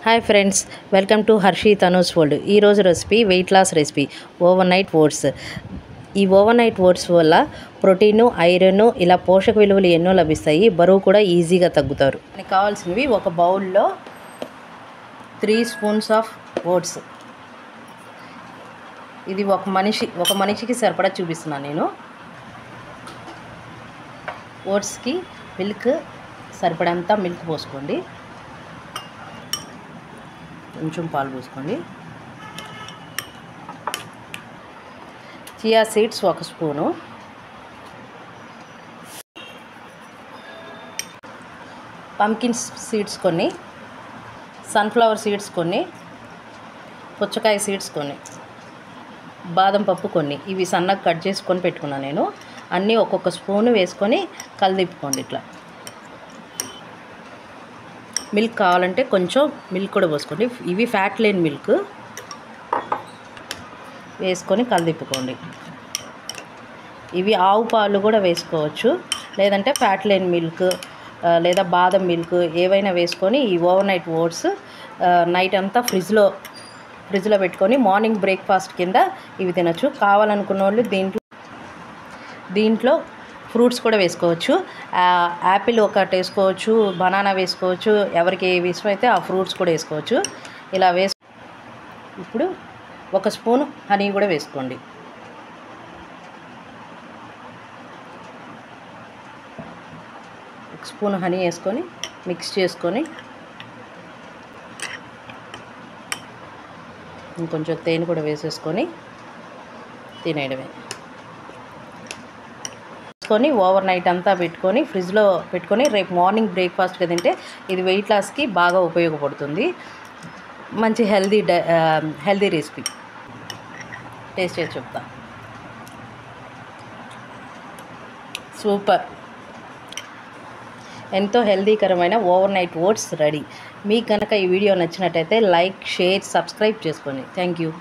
Hi friends, welcome to Harshi Tanu's world. ఈరోజు recipe weight loss recipe overnight oats. ఈ overnight oats వల్ల protein, iron ఇలా పోషక విలువలు ఎన్నో లభిస్తాయి. బరువు కూడా ఈజీగా తగ్గుతారు. మనకి కావాల్సినవి ఒక బౌల్లో 3 స్పూన్స్ ఆఫ్ ఓట్స్. ఇది ఒక మనిషికి సరిపడా చూపిస్తున్నాను నేను. ఓట్స్కి మిల్క్ సరిపడంతా మిల్క్ పోసుకోండి, కొంచెం పాలు పోసుకోండి. Chia seeds 1 spoon, pumpkin seeds కొన్ని, సన్ఫ్లవర్ సీడ్స్ కొన్ని, పుచ్చకాయ సీడ్స్ కొన్ని, బాదం పప్పు కొన్ని. ఇవి సన్నగా కట్ చేసుకొని పెట్టుకున్నాను నేను. అన్నీ ఒక్కొక్క స్పూను వేసుకొని కలిదిప్పుకోండి. ఇట్లా మిల్క్ కావాలంటే కొంచెం మిల్క్ కూడా పోసుకోండి. ఇవి ఫ్యాట్ లేని మిల్క్ వేసుకొని కలిదిప్పుకోండి. ఇవి ఆవు పాలు కూడా వేసుకోవచ్చు, లేదంటే ఫ్యాట్ లేని మిల్క్ లేదా బాదం మిల్క్ ఏవైనా వేసుకొని ఈ ఓవర్ నైట్ ఓట్స్ నైట్ అంతా ఫ్రిడ్జ్లో పెట్టుకొని మార్నింగ్ బ్రేక్ఫాస్ట్ కింద ఇవి తినచ్చు. కావాలనుకున్న వాళ్ళు దీంట్లో ఫ్రూట్స్ కూడా వేసుకోవచ్చు. యాపిల్ ఒకటి వేసుకోవచ్చు, బనానా వేసుకోవచ్చు, ఎవరికి ఏవి ఇష్టమైతే ఆ ఫ్రూట్స్ కూడా వేసుకోవచ్చు. ఇలా ఇప్పుడు 1 స్పూన్ హనీ కూడా వేసుకోండి. ఒక స్పూన్ హనీ వేసుకొని మిక్స్ చేసుకొని ఇంకొంచెం తేనె కూడా వేసేసుకొని తినేయడమే. ఓవర్ నైట్ అంతా పెట్టుకొని ఫ్రిడ్జ్లో పెట్టుకొని రేపు మార్నింగ్ బ్రేక్ఫాస్ట్గా తింటే ఇది వెయిట్ లాస్కి బాగా ఉపయోగపడుతుంది. మంచి హెల్దీ రెసిపీ. టేస్ట్ చేసి చెప్తా. సూపర్, ఎంతో హెల్దీకరమైన ఓవర్ నైట్ ఓట్స్ రెడీ. మీకు కనుక ఈ వీడియో నచ్చినట్టయితే లైక్, షేర్, సబ్స్క్రైబ్ చేసుకోండి. Thank you.